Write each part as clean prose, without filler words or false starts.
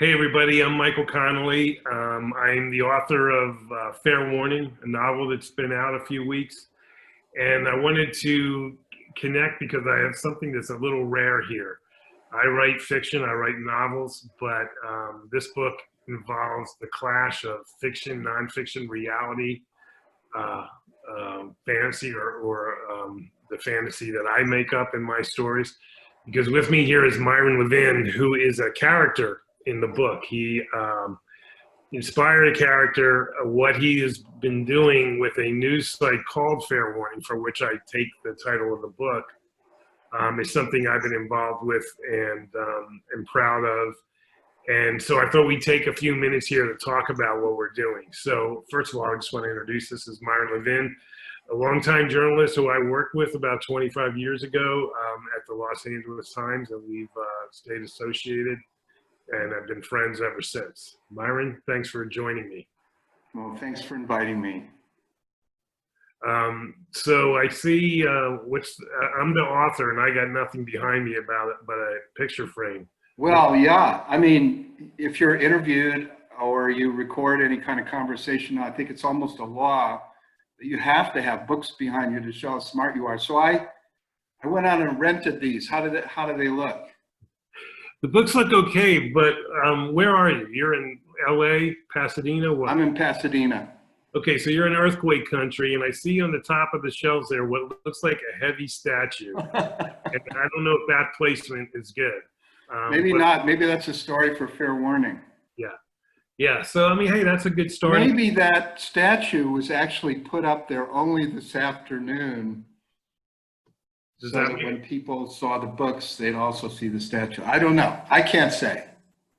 Hey everybody, I'm Michael Connelly. I'm the author of FairWarning, a novel that's been out a few weeks. And I wanted to connect because I have something that's a little rare here. I write fiction, I write novels, but this book involves the clash of fiction, nonfiction, reality, uh, fantasy, or the fantasy that I make up in my stories. Because with me here is Myron Levin, who is a character in the book. He inspired a character. What he has been doing with a news site called FairWarning, for which I take the title of the book, is something I've been involved with and am proud of. And so I thought we'd take a few minutes here to talk about what we're doing. So first of all, I just want to introduce, this is Myron Levin, a longtime journalist who I worked with about 25 years ago at the Los Angeles Times, and we've stayed associated and I've been friends ever since. Myron, thanks for joining me. Well, thanks for inviting me. So I see, I'm the author and I got nothing behind me about it but a picture frame. Well, yeah, I mean, if you're interviewed or you record any kind of conversation, I think it's almost a law that you have to have books behind you to show how smart you are. So I went out and rented these. How do they look? The books look okay, but where are you? You're in LA, Pasadena? What? I'm in Pasadena. Okay, so you're in earthquake country, and I see on the top of the shelves there what looks like a heavy statue. And I don't know if that placement is good. Maybe not. Maybe that's a story for FairWarning. Yeah. Yeah, so I mean, hey, that's a good story. Maybe that statue was actually put up there only this afternoon. So that when people saw the books, they'd also see the statue. I don't know. I can't say.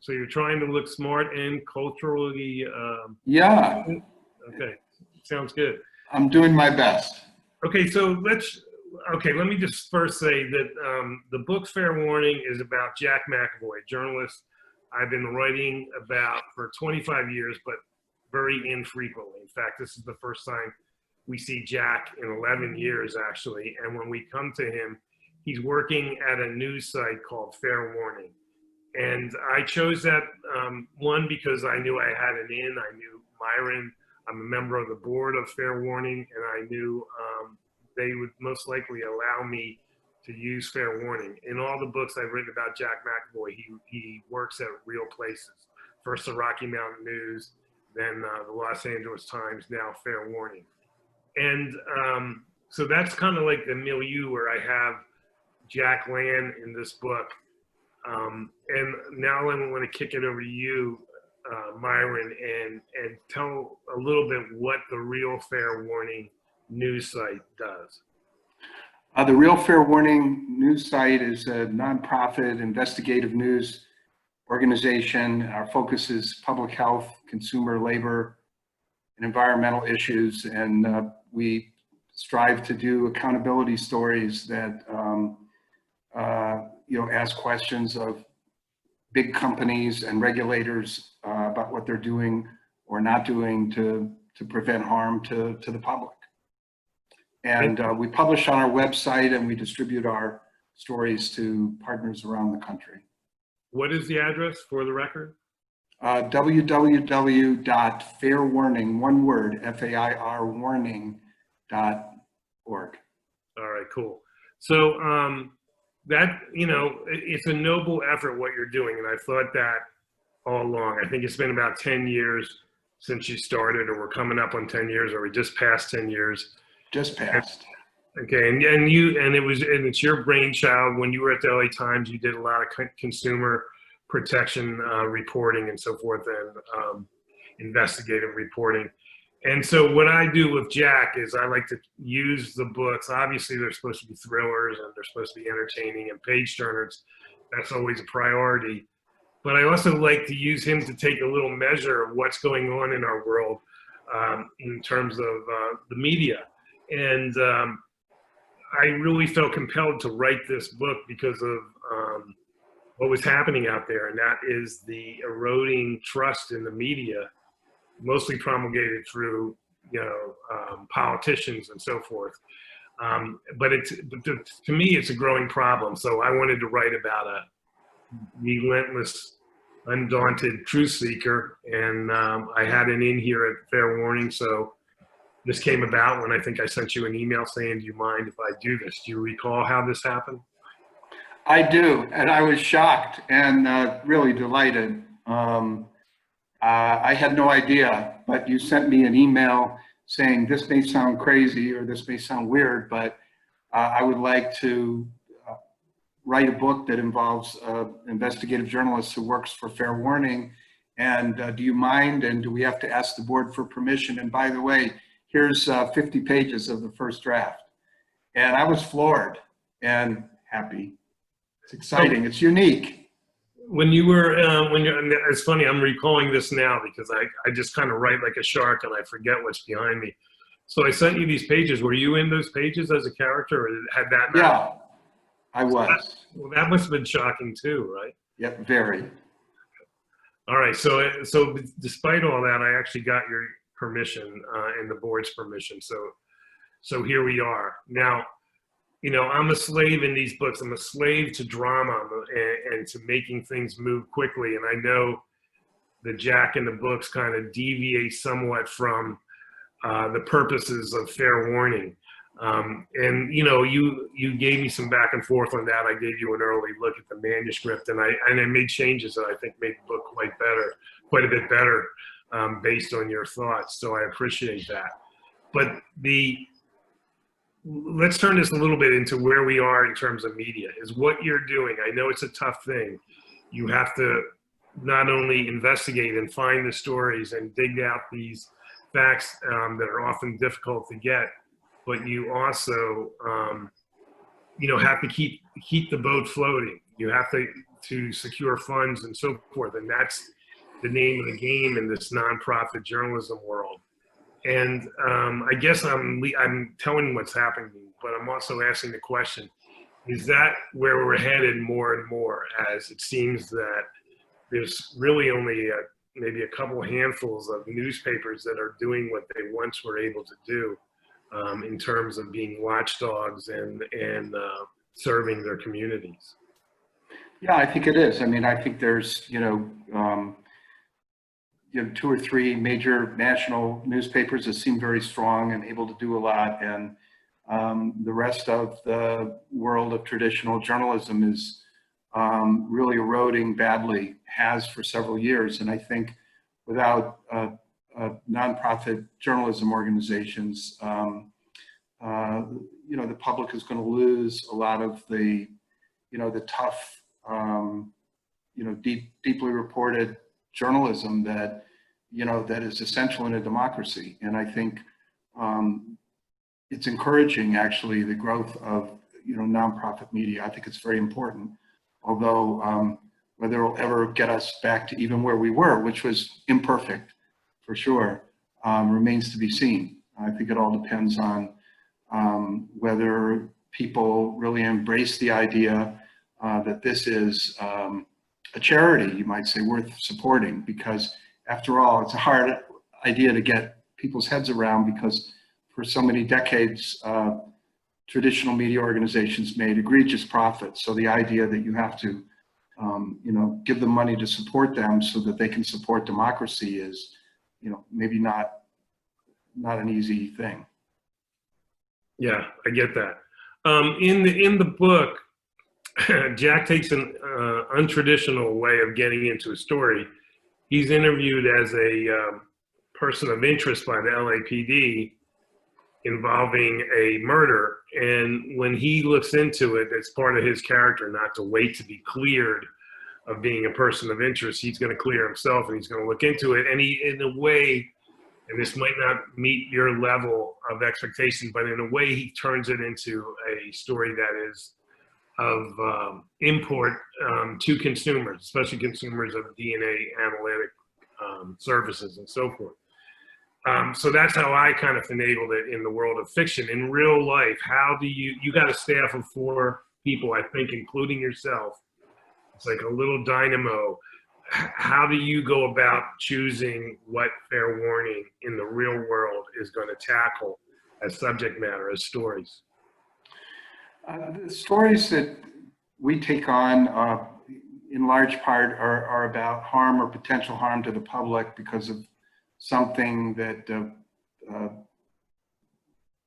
So you're trying to look smart and culturally. Yeah. Okay, sounds good. I'm doing my best. Okay, so let me just first say that the book FairWarning is about Jack McAvoy, a journalist I've been writing about for 25 years, but very infrequently. In fact, this is the first time we see Jack in 11 years, actually. And when we come to him, he's working at a news site called FairWarning. And I chose that, one, because I knew I had an in. I knew Myron. I'm a member of the board of FairWarning, and I knew they would most likely allow me to use FairWarning. In all the books I've written about Jack McAvoy, he works at real places. First the Rocky Mountain News, then the Los Angeles Times, now FairWarning. And so that's kind of like the milieu where I have Jack Land in this book. And now I want to kick it over to you, Myron, and tell a little bit what the Real FairWarning news site does. The Real FairWarning news site is a nonprofit investigative news organization. Our focus is public health, consumer labor, and environmental issues, and we strive to do accountability stories that ask questions of big companies and regulators about what they're doing or not doing to prevent harm to the public. And we publish on our website and we distribute our stories to partners around the country. What is the address for the record? www.fairwarning, one word, F-A-I-R warning.org. All right, cool. So that, it's a noble effort what you're doing, and I thought that all along. I think it's been about 10 years since you started, or we're coming up on 10 years, or we just passed 10 years. Just passed. Okay, and it's your brainchild. When you were at the LA Times, you did a lot of consumer protection reporting and so forth, and investigative reporting. And so what I do with Jack is I like to use the books. Obviously, they're supposed to be thrillers and they're supposed to be entertaining and page turners. That's always a priority. But I also like to use him to take a little measure of what's going on in our world in terms of the media. And I really felt compelled to write this book because of what was happening out there, and that is the eroding trust in the media, mostly promulgated through politicians and so forth. But to me, it's a growing problem. So I wanted to write about a relentless undaunted truth seeker, and I had an in here at Fair Warning, so this came about when I think I sent you an email saying, do you mind if I do this? Do you recall how this happened? I do, and I was shocked and really delighted. I had no idea, but you sent me an email saying this may sound crazy or this may sound weird, but I would like to write a book that involves investigative journalist who works for Fair Warning. And do you mind? And do we have to ask the board for permission? And by the way, here's 50 pages of the first draft. And I was floored and happy. It's exciting. It's unique. When you're, it's funny, I'm recalling this now because I just kind of write like a shark and I forget what's behind me. So I sent you these pages. Were you in those pages as a character, or had that? Yeah, I was. Well, that must have been shocking too, right? Yep, very. All right. So despite all that, I actually got your permission and the board's permission. So here we are now. You know, I'm a slave in these books. I'm a slave to drama and to making things move quickly. And I know that Jack in the books kind of deviates somewhat from the purposes of Fair Warning. And you know, you gave me some back and forth on that. I gave you an early look at the manuscript, and I made changes that I think made the book quite a bit better, based on your thoughts. So I appreciate that. But let's turn this a little bit into where we are in terms of media. Is what you're doing. I know it's a tough thing. You have to not only investigate and find the stories and dig out these facts that are often difficult to get, but you also, you know, have to keep the boat floating. You have to secure funds and so forth, and that's the name of the game in this nonprofit journalism world. And I guess I'm telling what's happening, but I'm also asking the question: is that where we're headed more and more? As it seems that there's really only maybe a couple handfuls of newspapers that are doing what they once were able to do in terms of being watchdogs and serving their communities. Yeah, I think it is. I mean, I think there's, you know, 2 or 3 major national newspapers that seem very strong and able to do a lot. And the rest of the world of traditional journalism is really eroding badly, has for several years. And I think without nonprofit journalism organizations, you know, the public is going to lose a lot of the, you know, the tough, you know, deeply reported journalism that, you know, that is essential in a democracy. And I think it's encouraging, actually, the growth of, you know, nonprofit media. I think it's very important, although whether it'll ever get us back to even where we were, which was imperfect for sure, remains to be seen. I think it all depends on whether people really embrace the idea that this is a charity, you might say, worth supporting, because after all, it's a hard idea to get people's heads around, because for so many decades, traditional media organizations made egregious profits. So the idea that you have to, you know, give them money to support them so that they can support democracy is, you know, maybe not an easy thing. Yeah, I get that. In the book, Jack takes an untraditional way of getting into a story. He's interviewed as a person of interest by the LAPD involving a murder. And when he looks into it, it's part of his character not to wait to be cleared of being a person of interest. He's going to clear himself and he's going to look into it. And he, in a way, and this might not meet your level of expectation, but in a way he turns it into a story that is of import to consumers, especially consumers of DNA analytic services and so forth. So that's how I kind of finagled it in the world of fiction. In real life, how do you got a staff of 4 people, I think, including yourself. It's like a little dynamo. How do you go about choosing what Fair Warning in the real world is going to tackle as subject matter, as stories? The stories that we take on in large part are about harm or potential harm to the public because of something that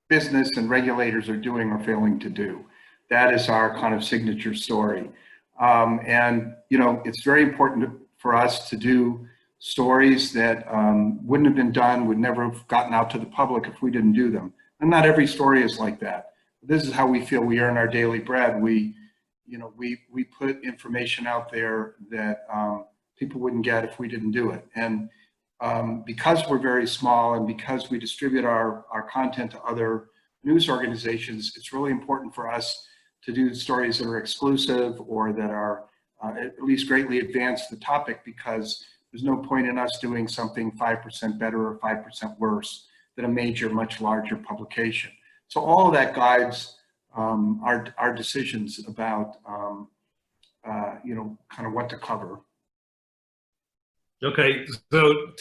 business and regulators are doing or failing to do. That is our kind of signature story. And, you know, it's very important for us to do stories that wouldn't have been done, would never have gotten out to the public if we didn't do them. And not every story is like that. This is how we feel we earn our daily bread. We put information out there that people wouldn't get if we didn't do it. And because we're very small and because we distribute our content to other news organizations, it's really important for us to do stories that are exclusive or that are at least greatly advance the topic, because there's no point in us doing something 5% better or 5% worse than a major, much larger publication. So all of that guides our decisions about, you know, kind of what to cover. Okay, so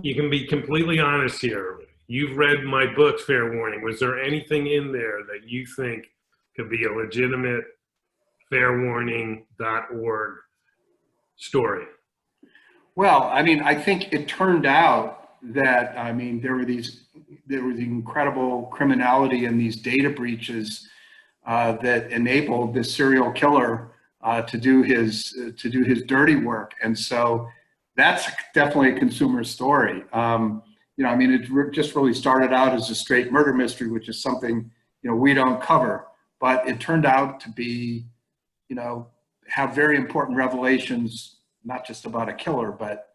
you can be completely honest here. You've read my book, Fair Warning. Was there anything in there that you think could be a legitimate fairwarning.org story? Well, I mean, I think it turned out that, I mean, there was the incredible criminality and these data breaches that enabled this serial killer to do his dirty work. And so that's definitely a consumer story. You know, I mean, it just really started out as a straight murder mystery, which is something, you know, we don't cover, but it turned out to be, you know, have very important revelations, not just about a killer, but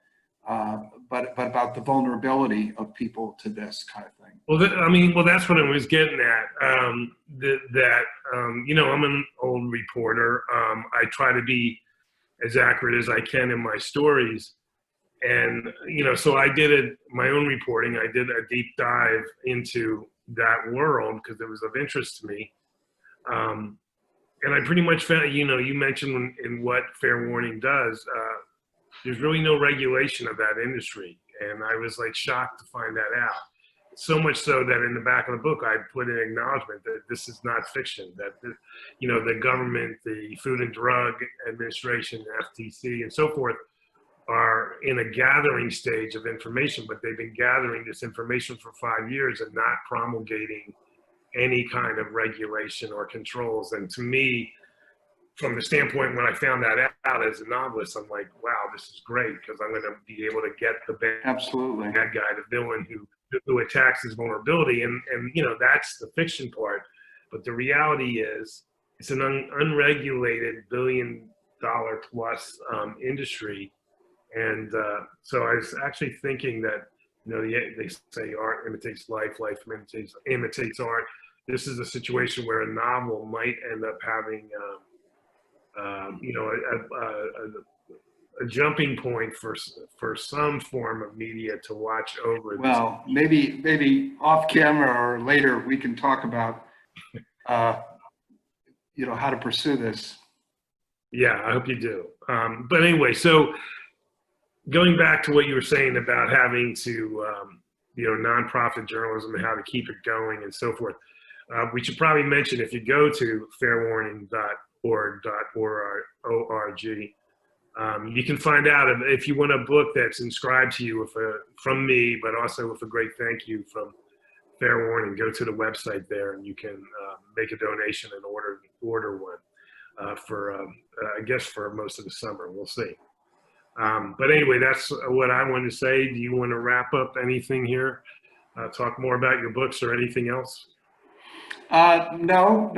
about the vulnerability of people to this kind of thing. Well, that's what I was getting at. You know, I'm an old reporter. I try to be as accurate as I can in my stories. And, you know, so I did my own reporting. I did a deep dive into that world because it was of interest to me. And I pretty much found, you know, you mentioned in what Fair Warning does, there's really no regulation of that industry. And I was like shocked to find that out. So much so that in the back of the book, I put an acknowledgement that this is not fiction, that, you know, the government, the Food and Drug Administration, FTC, and so forth are in a gathering stage of information, but they've been gathering this information for 5 years and not promulgating any kind of regulation or controls. And to me, from the standpoint when I found that out as a novelist, I'm like, wow, this is great, because I'm going to be able to get the Absolutely. bad guy, the villain who attacks his vulnerability. And you know, that's the fiction part. But the reality is it's an unregulated $1 billion plus industry. And so I was actually thinking that, you know, they say art imitates life, life imitates art. This is a situation where a novel might end up having, you know, a jumping point for some form of media to watch over. Well, maybe off camera or later we can talk about, you know, how to pursue this. Yeah, I hope you do. But anyway, so going back to what you were saying about having to, you know, nonprofit journalism and how to keep it going and so forth, we should probably mention, if you go to fairwarning.org, you can find out if you want a book that's inscribed to you from me, but also with a great thank you from Fair Warning. Go to the website there and you can make a donation and order one for, I guess, for most of the summer. We'll see. But anyway, that's what I wanted to say. Do you want to wrap up anything here? Talk more about your books or anything else? No.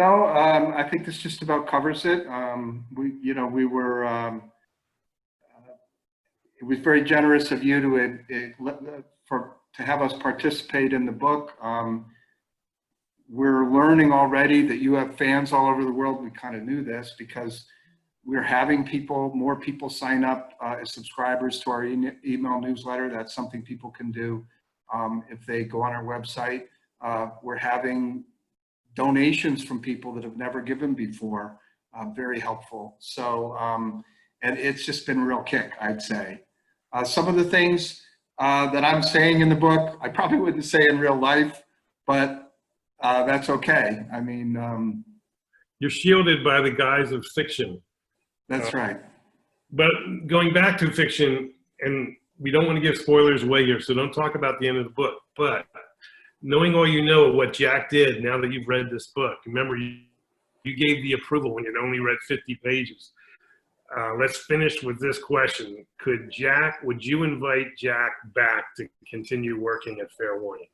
I think this just about covers it. We were. It was very generous of you to have us participate in the book. We're learning already that you have fans all over the world. We kind of knew this because we're having more people sign up as subscribers to our email newsletter. That's something people can do if they go on our website. We're having donations from people that have never given before, very helpful. So, and it's just been a real kick, I'd say. Some of the things that I'm saying in the book, I probably wouldn't say in real life, but that's okay. I mean, you're shielded by the guise of fiction. That's right. But going back to fiction, and we don't want to give spoilers away here, so don't talk about the end of the book. But knowing all you know of what Jack did now that you've read this book, remember you gave the approval when you'd only read 50 pages. Let's finish with this question. Would you invite Jack back to continue working at FairWarning?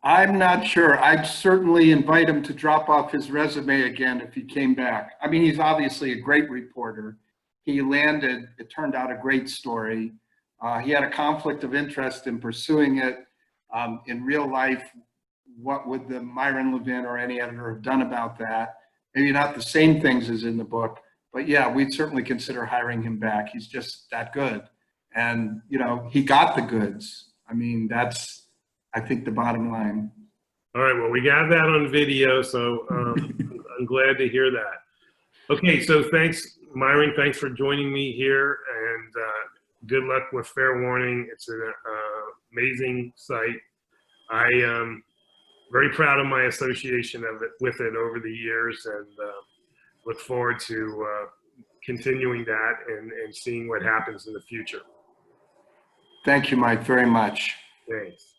I'm not sure. I'd certainly invite him to drop off his resume again if he came back. I mean, he's obviously a great reporter. He landed, it turned out a great story. He had a conflict of interest in pursuing it. In real life, what would the Myron Levin or any editor have done about that? Maybe not the same things as in the book, but yeah, we'd certainly consider hiring him back. He's just that good. And, you know, he got the goods. I mean, that's, I think, the bottom line. All right, well, we got that on video, so I'm glad to hear that. Okay, so thanks, Myron. Thanks for joining me here, and good luck with FairWarning. It's an amazing site. I am very proud of my association with it over the years, and look forward to continuing that and seeing what happens in the future. Thank you, Mike, very much. Thanks.